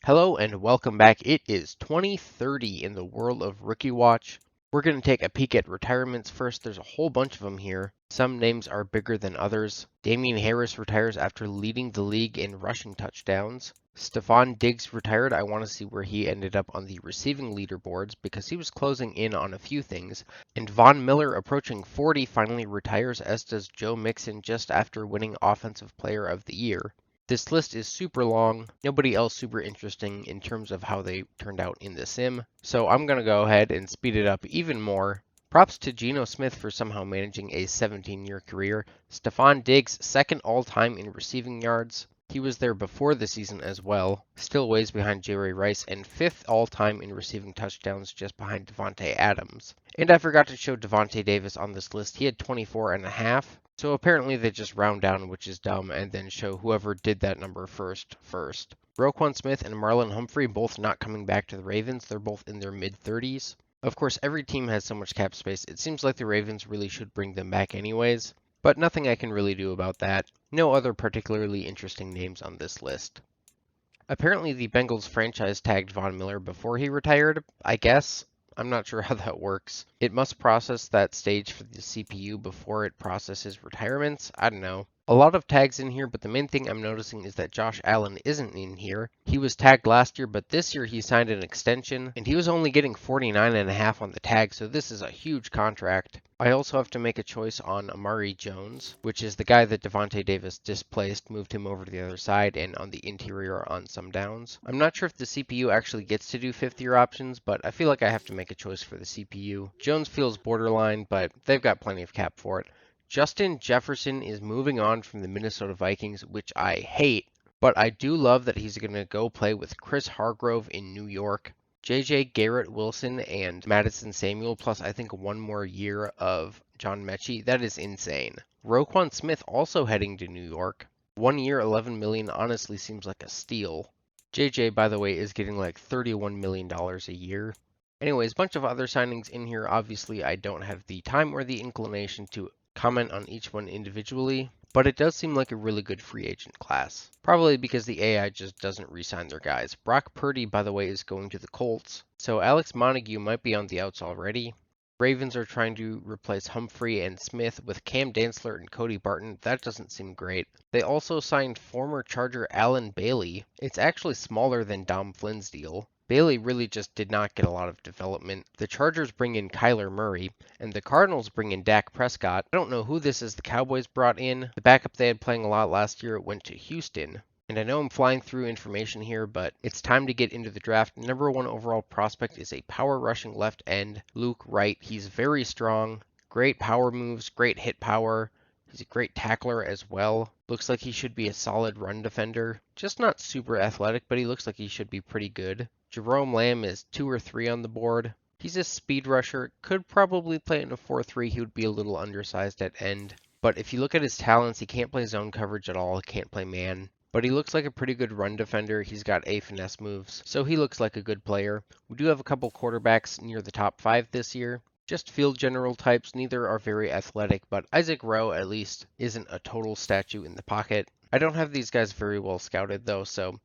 Hello and welcome back. It is 2030 in the world of Rookie Watch. We're going to take a peek at retirements first. There's a whole bunch of them here. Some names are bigger than others. Damian Harris retires after leading the league in rushing touchdowns. Stephon Diggs retired. I want to see where he ended up on the receiving leaderboards because he was closing in on a few things. And Von Miller, approaching 40, finally retires, as does Joe Mixon just after winning Offensive Player of the Year. This list is super long, nobody else super interesting in terms of how they turned out in the sim, so I'm going to go ahead and speed it up even more. Props to Geno Smith for somehow managing a 17-year career. Stephon Diggs, second all-time in receiving yards. He was there before the season as well, still ways behind Jerry Rice, and fifth all-time in receiving touchdowns just behind Devontae Adams. And I forgot to show Devontae Davis on this list. He had 24 and a half. So apparently they just round down, which is dumb, and then show whoever did that number first. Roquan Smith and Marlon Humphrey both not coming back to the Ravens. They're both in their mid-30s. Of course, every team has so much cap space. It seems like the Ravens really should bring them back anyways, but nothing I can really do about that. No other particularly interesting names on this list. Apparently the Bengals franchise tagged Von Miller before he retired, I guess. I'm not sure how that works. It must process that stage for the CPU before it processes retirements. I don't know. A lot of tags in here, but the main thing I'm noticing is that Josh Allen isn't in here. He was tagged last year, but this year he signed an extension, and he was only getting 49.5 on the tag, so this is a huge contract. I also have to make a choice on Amari Jones, which is the guy that Devontae Davis displaced, moved him over to the other side, and on the interior on some downs. I'm not sure if the CPU actually gets to do 50-year options, but I feel like I have to make a choice for the CPU. Jones feels borderline, but they've got plenty of cap for it. Justin Jefferson is moving on from the Minnesota Vikings, which I hate, but I do love that he's going to go play with Chris Hargrove in New York. JJ Garrett Wilson and Madison Samuel, plus I think one more year of John Mechie. That is insane. Roquan Smith also heading to New York. 1 year, $11 million honestly seems like a steal. JJ, by the way, is getting like $31 million a year. Anyways, bunch of other signings in here. Obviously, I don't have the time or the inclination to comment on each one individually, but it does seem like a really good free agent class. Probably because the AI just doesn't re-sign their guys. Brock Purdy, by the way, is going to the Colts, so Alex Montague might be on the outs already. Ravens are trying to replace Humphrey and Smith with Cam Dantzler and Cody Barton. That doesn't seem great. They also signed former Charger Allen Bailey. It's actually smaller than Dom Flynn's deal. Bailey really just did not get a lot of development. The Chargers bring in Kyler Murray, and the Cardinals bring in Dak Prescott. I don't know who this is the Cowboys brought in. The backup they had playing a lot last year went to Houston. And I know I'm flying through information here, but it's time to get into the draft. Number 1 overall prospect is a power rushing left end, Luke Wright. He's very strong, great power moves, great hit power. He's a great tackler as well. Looks like he should be a solid run defender. Just not super athletic, but he looks like he should be pretty good. Jerome Lamb is 2 or 3 on the board. He's a speed rusher. Could probably play in a 4-3. He would be a little undersized at end. But if you look at his talents, he can't play zone coverage at all. He can't play man. But he looks like a pretty good run defender. He's got A finesse moves, so he looks like a good player. We do have a couple quarterbacks near the top 5 this year. Just field general types, neither are very athletic, but Isaac Rowe at least isn't a total statue in the pocket. I don't have these guys very well scouted though, so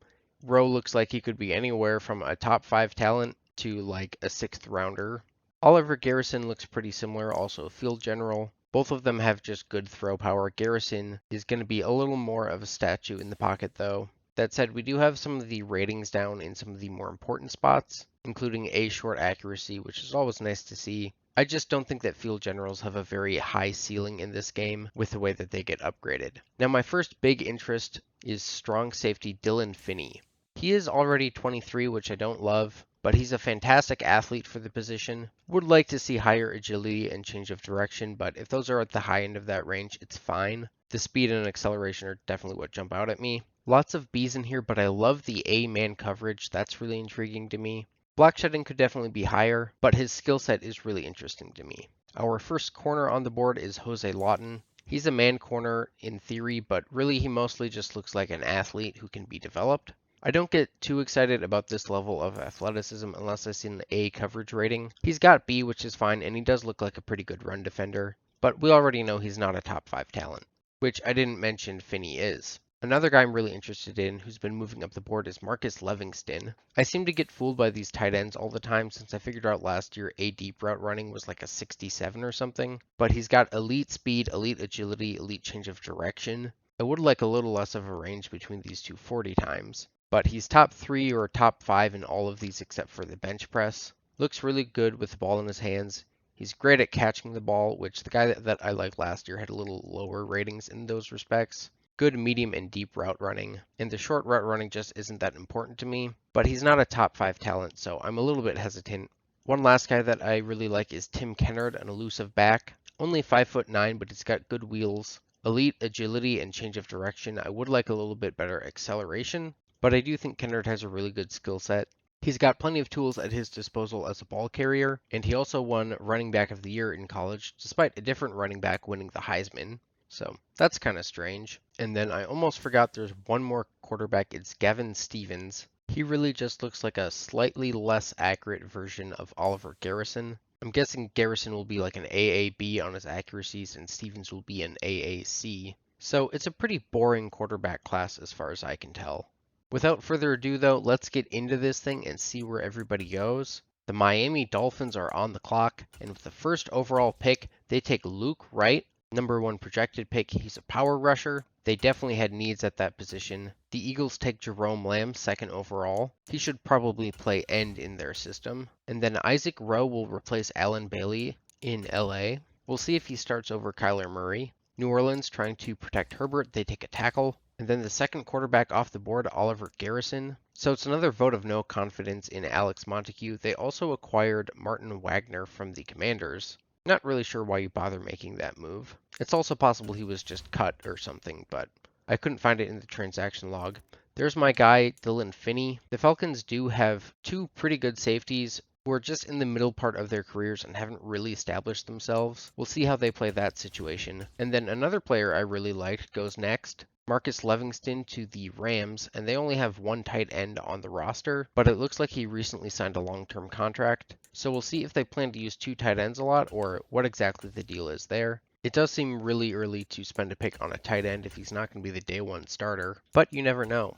Rowe looks like he could be anywhere from a top 5 talent to like a 6th rounder. Oliver Garrison looks pretty similar, also field general. Both of them have just good throw power. Garrison is going to be a little more of a statue in the pocket though. That said, we do have some of the ratings down in some of the more important spots, including A short accuracy, which is always nice to see. I just don't think that field generals have a very high ceiling in this game with the way that they get upgraded. Now my first big interest is strong safety Dylan Finney. He is already 23, which I don't love, but he's a fantastic athlete for the position. Would like to see higher agility and change of direction, but if those are at the high end of that range, it's fine. The speed and acceleration are definitely what jump out at me. Lots of B's in here, but I love the A man coverage. That's really intriguing to me. Block shedding could definitely be higher, but his skill set is really interesting to me. Our first corner on the board is Jose Lawton. He's a man corner in theory, but really he mostly just looks like an athlete who can be developed. I don't get too excited about this level of athleticism unless I see an A coverage rating. He's got B, which is fine, and he does look like a pretty good run defender, but we already know he's not a top 5 talent, which I didn't mention Finney is. Another guy I'm really interested in who's been moving up the board is Marcus Livingston. I seem to get fooled by these tight ends all the time since I figured out last year a deep route running was like a 67 or something, but he's got elite speed, elite agility, elite change of direction. I would like a little less of a range between these two 40 times, but he's top 3 or top 5 in all of these except for the bench press. Looks really good with the ball in his hands. He's great at catching the ball, which the guy that I liked last year had a little lower ratings in those respects. Good medium and deep route running, and the short route running just isn't that important to me, but he's not a top 5 talent, so I'm a little bit hesitant. One last guy that I really like is Tim Kennard, an elusive back. Only 5'9", but he's got good wheels, elite agility and change of direction. I would like a little bit better acceleration, but I do think Kennard has a really good skill set. He's got plenty of tools at his disposal as a ball carrier, and he also won Running Back of the Year in college, despite a different running back winning the Heisman. So that's kind of strange. And then I almost forgot there's one more quarterback. It's Gavin Stevens. He really just looks like a slightly less accurate version of Oliver Garrison. I'm guessing Garrison will be like an AAB on his accuracies and Stevens will be an AAC. So it's a pretty boring quarterback class as far as I can tell. Without further ado though, let's get into this thing and see where everybody goes. The Miami Dolphins are on the clock, and with the first overall pick, they take Luke Wright. Number 1 projected pick, he's a power rusher. They definitely had needs at that position. The Eagles take Jerome Lamb 2nd overall. He should probably play end in their system. And then Isaac Rowe will replace Alan Bailey in LA. We'll see if he starts over Kyler Murray. New Orleans trying to protect Herbert, they take a tackle. And then the second quarterback off the board, Oliver Garrison. So it's another vote of no confidence in Alex Montague. They also acquired Martin Wagner from the Commanders. Not really sure why you bother making that move. It's also possible he was just cut or something, but I couldn't find it in the transaction log. There's my guy, Dylan Finney. The Falcons do have 2 pretty good safeties who are just in the middle part of their careers and haven't really established themselves. We'll see how they play that situation. And then another player I really liked goes next. Marcus Livingston to the Rams, and they only have 1 tight end on the roster, but it looks like he recently signed a long-term contract. So we'll see if they plan to use 2 tight ends a lot or what exactly the deal is there. It does seem really early to spend a pick on a tight end if he's not going to be the day 1 starter, but you never know.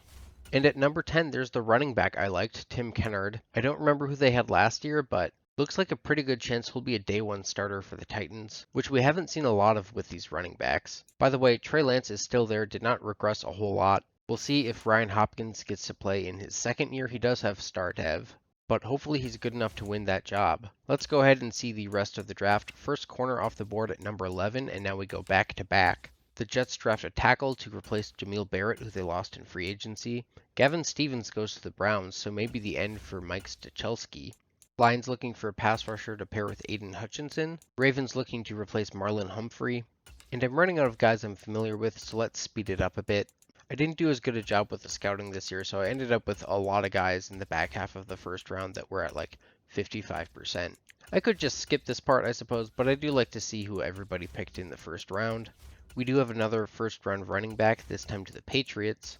And at number 10, there's the running back I liked, Tim Kennard. I don't remember who they had last year, but looks like a pretty good chance he'll be a day 1 starter for the Titans, which we haven't seen a lot of with these running backs. By the way, Trey Lance is still there, did not regress a whole lot. We'll see if Ryan Hopkins gets to play in his 2nd year. He does have star dev, but hopefully he's good enough to win that job. Let's go ahead and see the rest of the draft. First corner off the board at number 11, and now we go back to back. The Jets draft a tackle to replace Jamil Barrett, who they lost in free agency. Gavin Stevens goes to the Browns, so maybe the end for Mike Stachelsky. Lions looking for a pass rusher to pair with Aiden Hutchinson. Ravens looking to replace Marlon Humphrey. And I'm running out of guys I'm familiar with, so let's speed it up a bit. I didn't do as good a job with the scouting this year, so I ended up with a lot of guys in the back half of the first round that were at like 55%. I could just skip this part, I suppose, but I do like to see who everybody picked in the first round. We do have another first round running back, this time to the Patriots.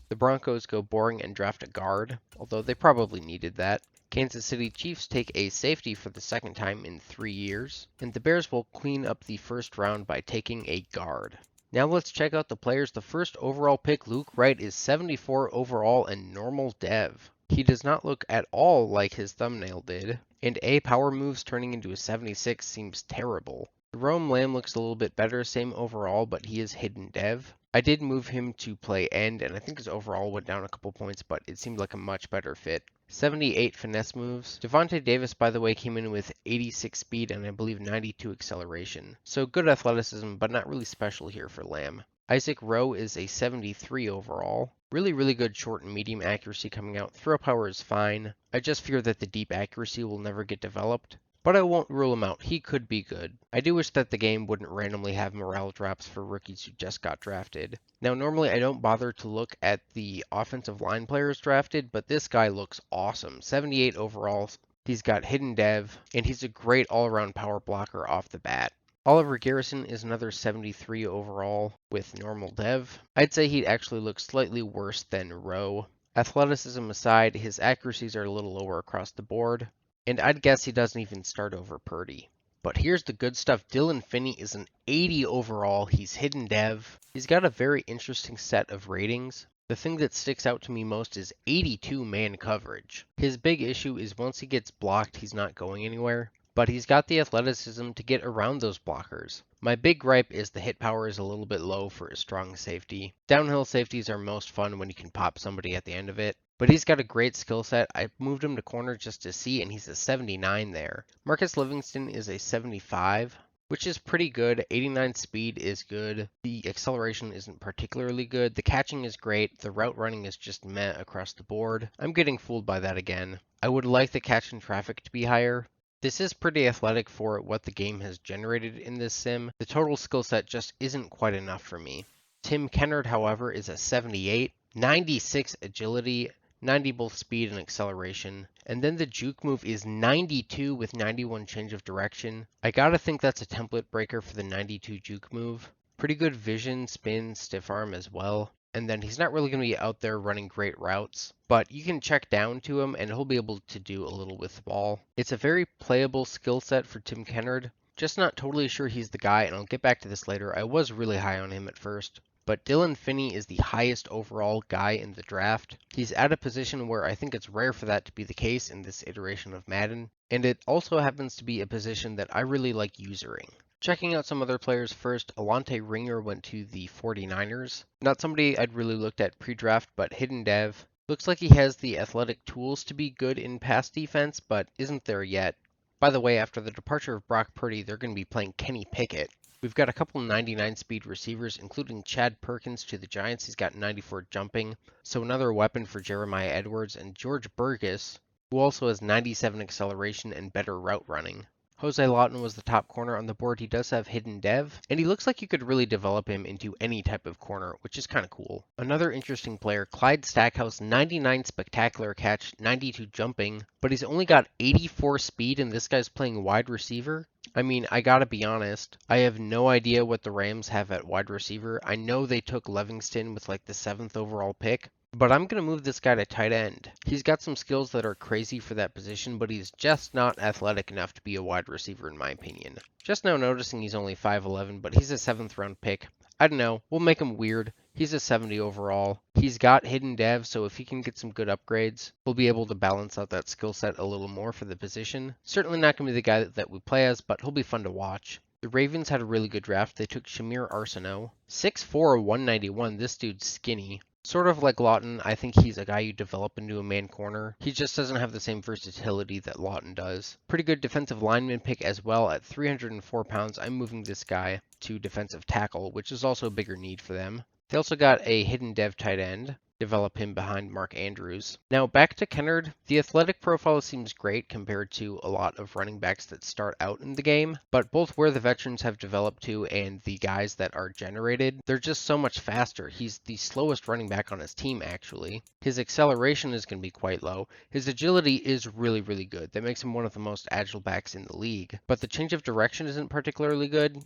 The Broncos go boring and draft a guard, although they probably needed that. Kansas City Chiefs take a safety for the 2nd time in 3 years. And the Bears will clean up the first round by taking a guard. Now let's check out the players. The first overall pick, Luke Wright, is 74 overall and normal dev. He does not look at all like his thumbnail did. And A power moves turning into a 76 seems terrible. Jerome Lamb looks a little bit better, same overall, but he is hidden dev. I did move him to play end, and I think his overall went down a couple points, but it seemed like a much better fit. 78 finesse moves. Devontae Davis, by the way, came in with 86 speed and I believe 92 acceleration. So good athleticism, but not really special here for Lamb. Isaac Rowe is a 73 overall. Really good short and medium accuracy coming out. Throw power is fine. I just fear that the deep accuracy will never get developed. But I won't rule him out. He could be good. I do wish that the game wouldn't randomly have morale drops for rookies who just got drafted. Now, normally I don't bother to look at the offensive line players drafted, but this guy looks awesome. 78 overall. He's got hidden dev, and he's a great all-around power blocker off the bat. Oliver Garrison is another 73 overall with normal dev. I'd say he'd actually look slightly worse than Rowe. Athleticism aside, his accuracies are a little lower across the board. And I'd guess he doesn't even start over Purdy. But here's the good stuff. Dylan Finney is an 80 overall. He's hidden dev. He's got a very interesting set of ratings. The thing that sticks out to me most is 82 man coverage. His big issue is once he gets blocked, he's not going anywhere. But he's got the athleticism to get around those blockers. My big gripe is the hit power is a little bit low for a strong safety. Downhill safeties are most fun when you can pop somebody at the end of it. But he's got a great skill set. I moved him to corner just to see, and he's a 79 there. Marcus Livingston is a 75, which is pretty good. 89 speed is good. The acceleration isn't particularly good. The catching is great. The route running is just meh across the board. I'm getting fooled by that again. I would like the catch and traffic to be higher. This is pretty athletic for what the game has generated in this sim. The total skill set just isn't quite enough for me. Tim Kennard, however, is a 78, 96 agility, 90 both speed and acceleration. And then the juke move is 92 with 91 change of direction. I gotta think that's a template breaker for the 92 juke move. Pretty good vision, spin, stiff arm as well. And then he's not really going to be out there running great routes, but you can check down to him and he'll be able to do a little with the ball. It's a very playable skill set for Tim Kennard. Just not totally sure he's the guy, and I'll get back to this later. I was really high on him at first. But Dylan Finney is the highest overall guy in the draft. He's at a position where I think it's rare for that to be the case in this iteration of Madden. And it also happens to be a position that I really like usering. Checking out some other players first, Alante Ringer went to the 49ers. Not somebody I'd really looked at pre-draft, but hidden dev. Looks like he has the athletic tools to be good in pass defense, but isn't there yet. By the way, after the departure of Brock Purdy, they're going to be playing Kenny Pickett. We've got a couple 99 speed receivers, including Chad Perkins to the Giants. He's got 94 jumping, so another weapon for Jeremiah Edwards, and George Burgess, who also has 97 acceleration and better route running. Jose Lawton was the top corner on the board. He does have hidden dev, and he looks like you could really develop him into any type of corner, which is kind of cool. Another interesting player, Clyde Stackhouse, 99 spectacular catch, 92 jumping, but he's only got 84 speed, and this guy's playing wide receiver. I mean, I gotta be honest, I have no idea what the Rams have at wide receiver. I know they took Livingston with like the 7th overall pick, but I'm going to move this guy to tight end. He's got some skills that are crazy for that position, but he's just not athletic enough to be a wide receiver in my opinion. Just now noticing he's only 5'11", but he's a 7th round pick. I don't know, we'll make him weird. He's a 70 overall. He's got hidden dev, so if he can get some good upgrades, we'll be able to balance out that skill set a little more for the position. Certainly not going to be the guy that we play as, but he'll be fun to watch. The Ravens had a really good draft. They took Shamir Arsenault. 6'4", 191. This dude's skinny. Sort of like Lawton, I think he's a guy you develop into a man corner. He just doesn't have the same versatility that Lawton does. Pretty good defensive lineman pick as well. At 304 pounds, I'm moving this guy to defensive tackle, which is also a bigger need for them. They also got a hidden dev tight end. Develop him behind Mark Andrews. Now back to Kennard. The athletic profile seems great compared to a lot of running backs that start out in the game, but both where the veterans have developed to and the guys that are generated, they're just so much faster. He's the slowest running back on his team actually. His acceleration is going to be quite low. His agility is really, really good. That makes him one of the most agile backs in the league, but the change of direction isn't particularly good.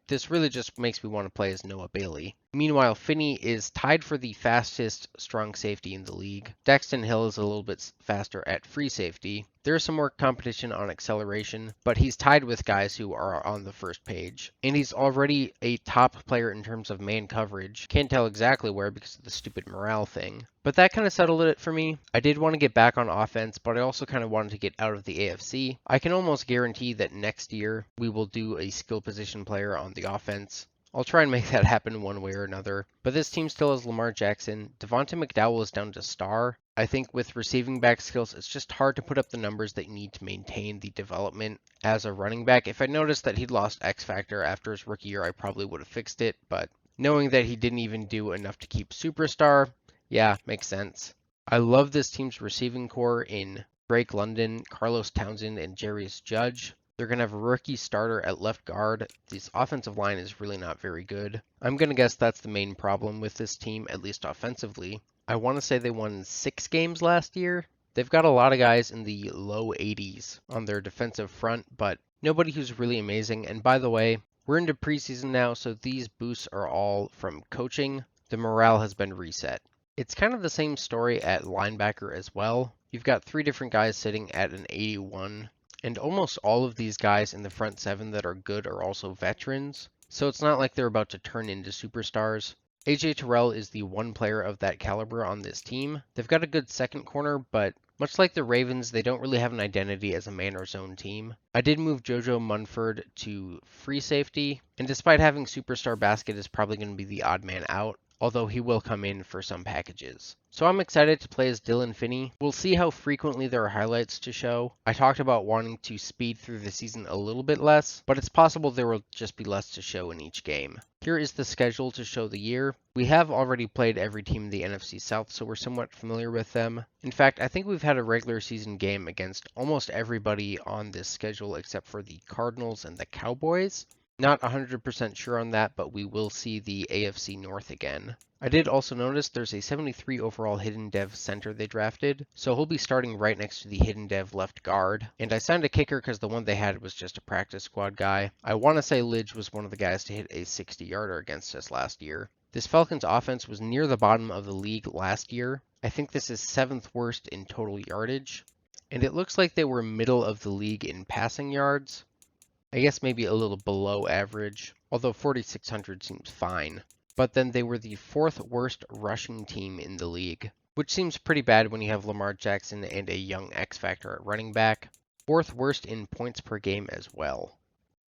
This really just makes me want to play as Noah Bailey. Meanwhile, Finney is tied for the fastest strong safety in the league. Daxton Hill is a little bit faster at free safety. There's some more competition on acceleration, but he's tied with guys who are on the first page. And he's already a top player in terms of man coverage. Can't tell exactly where because of the stupid morale thing. But that kind of settled it for me. I did want to get back on offense, but I also kind of wanted to get out of the AFC. I can almost guarantee that next year we will do a skill position player on the offense. I'll try and make that happen one way or another. But this team still has Lamar Jackson. Devonta McDowell is down to star. I think with receiving back skills, it's just hard to put up the numbers that you need to maintain the development as a running back. If I noticed that he'd lost X Factor after his rookie year, I probably would have fixed it. But knowing that he didn't even do enough to keep superstar, yeah, makes sense. I love this team's receiving core in Drake London, Carlos Townsend, and Jarius Judge. They're going to have a rookie starter at left guard. This offensive line is really not very good. I'm going to guess that's the main problem with this team, at least offensively. I want to say they won 6 games last year. They've got a lot of guys in the low 80s on their defensive front, but nobody who's really amazing. And by the way, we're into preseason now, so these boosts are all from coaching. The morale has been reset. It's kind of the same story at linebacker as well. You've got 3 different guys sitting at an 81. And almost all of these guys in the front seven that are good are also veterans, so it's not like they're about to turn into superstars. AJ Terrell is the one player of that caliber on this team. They've got a good second corner, but much like the Ravens, they don't really have an identity as a man or zone team. I did move JoJo Munford to free safety, and despite having superstar basket is probably going to be the odd man out, although he will come in for some packages. So I'm excited to play as Dylan Finney. We'll see how frequently there are highlights to show. I talked about wanting to speed through the season a little bit less, but it's possible there will just be less to show in each game. Here is the schedule to show the year. We have already played every team in the NFC South, so we're somewhat familiar with them. In fact, I think we've had a regular season game against almost everybody on this schedule except for the Cardinals and the Cowboys. Not 100% sure on that, but we will see the AFC North again. I did also notice there's a 73 overall hidden dev center they drafted, so he'll be starting right next to the hidden dev left guard. And I signed a kicker because the one they had was just a practice squad guy. I want to say Lidge was one of the guys to hit a 60-yarder against us last year. This Falcons offense was near the bottom of the league last year. I think this is 7th worst in total yardage, and it looks like they were middle of the league in passing yards. I guess maybe a little below average, although 4,600 seems fine. But then they were the 4th worst rushing team in the league, which seems pretty bad when you have Lamar Jackson and a young X Factor at running back. 4th worst in points per game as well.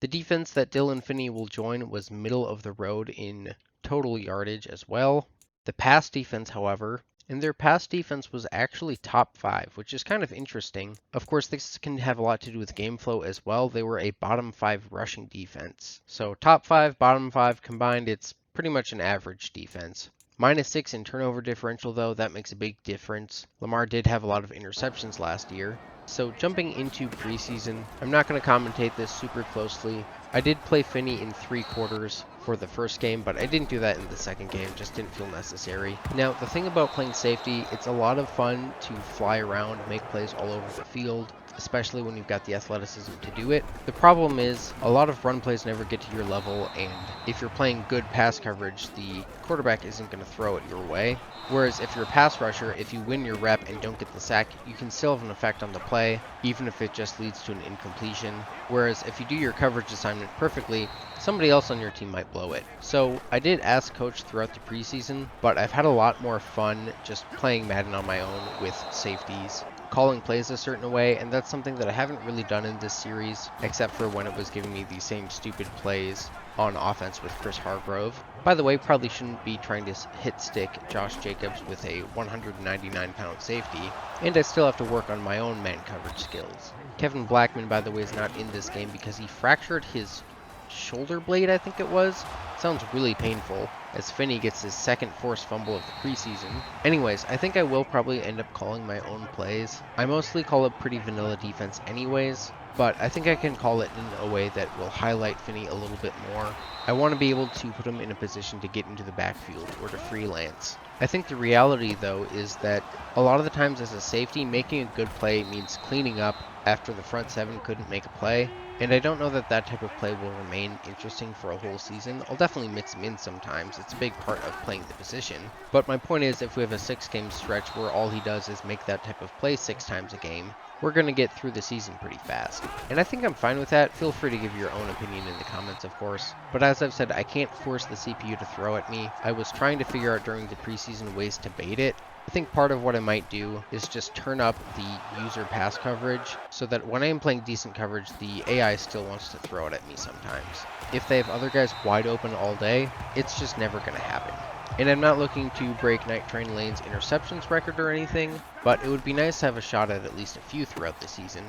The defense that Dylan Finney will join was middle of the road in total yardage as well. The pass defense, however, and their pass defense was actually top 5, which is kind of interesting. Of course, this can have a lot to do with game flow as well. They were a bottom 5 rushing defense. So top 5, bottom 5 combined, it's pretty much an average defense. -6 in turnover differential, though, that makes a big difference. Lamar did have a lot of interceptions last year. So jumping into preseason, I'm not going to commentate this super closely. I did play Finney in 3 quarters for the first game, but I didn't do that in the second game, just didn't feel necessary. Now, the thing about playing safety, it's a lot of fun to fly around, make plays all over the field, especially when you've got the athleticism to do it. The problem is, a lot of run plays never get to your level, and if you're playing good pass coverage, the quarterback isn't going to throw it your way. Whereas if you're a pass rusher, if you win your rep and don't get the sack, you can still have an effect on the play, even if it just leads to an incompletion. Whereas if you do your coverage assignment perfectly, somebody else on your team might blow it. So I did ask coach throughout the preseason, but I've had a lot more fun just playing Madden on my own with safeties, calling plays a certain way, and that's something that I haven't really done in this series, except for when it was giving me the same stupid plays on offense with Chris Hargrove. By the way, probably shouldn't be trying to hit stick Josh Jacobs with a 199-pound safety, and I still have to work on my own man coverage skills. Kevin Blackman, by the way, is not in this game because he fractured his shoulder blade, I think it was. Sounds really painful, as Finney gets his 2nd forced fumble of the preseason. Anyways, I think I will probably end up calling my own plays. I mostly call it pretty vanilla defense anyways, but I think I can call it in a way that will highlight Finney a little bit more. I want to be able to put him in a position to get into the backfield or to freelance. I think the reality, though, is that a lot of the times as a safety, making a good play means cleaning up after the front 7 couldn't make a play. And I don't know that that type of play will remain interesting for a whole season. I'll definitely mix them in sometimes. It's a big part of playing the position. But my point is, if we have a 6-game stretch where all he does is make that type of play 6 times a game, we're going to get through the season pretty fast. And I think I'm fine with that. Feel free to give your own opinion in the comments, of course. But as I've said, I can't force the CPU to throw at me. I was trying to figure out during the preseason ways to bait it. I think part of what I might do is just turn up the user pass coverage so that when I am playing decent coverage, the AI still wants to throw it at me sometimes. If they have other guys wide open all day, it's just never going to happen. And I'm not looking to break Night Train Lane's interceptions record or anything, but it would be nice to have a shot at least a few throughout the season.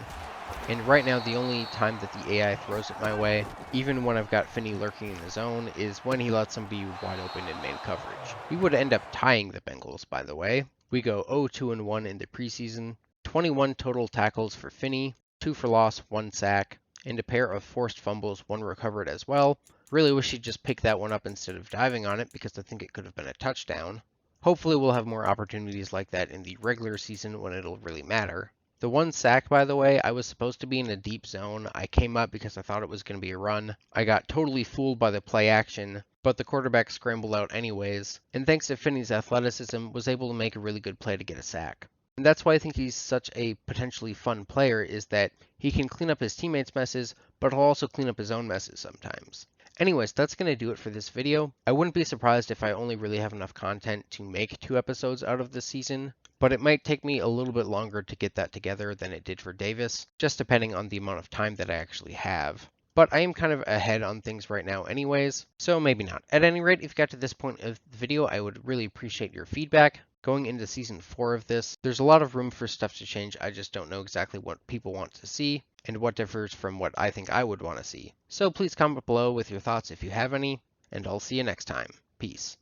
And right now, the only time that the AI throws it my way, even when I've got Finney lurking in the zone, is when he lets somebody wide open in man coverage. We would end up tying the Bengals, by the way. We go 0-2-1 in the preseason, 21 total tackles for Finney, 2 for loss, 1 sack, and a pair of forced fumbles, 1 recovered as well. Really wish he'd just pick that one up instead of diving on it, because I think it could have been a touchdown. Hopefully we'll have more opportunities like that in the regular season when it'll really matter. The 1 sack, by the way, I was supposed to be in a deep zone. I came up because I thought it was going to be a run. I got totally fooled by the play action, but the quarterback scrambled out anyways, and thanks to Finney's athleticism, was able to make a really good play to get a sack. And that's why I think he's such a potentially fun player, is that he can clean up his teammates' messes, but he'll also clean up his own messes sometimes. Anyways, that's going to do it for this video. I wouldn't be surprised if I only really have enough content to make 2 episodes out of this season, but it might take me a little bit longer to get that together than it did for Davis, just depending on the amount of time that I actually have. But I am kind of ahead on things right now anyways, so maybe not. At any rate, if you got to this point of the video, I would really appreciate your feedback. Going into season 4 of this, there's a lot of room for stuff to change. I just don't know exactly what people want to see and what differs from what I think I would want to see. So please comment below with your thoughts if you have any, and I'll see you next time. Peace.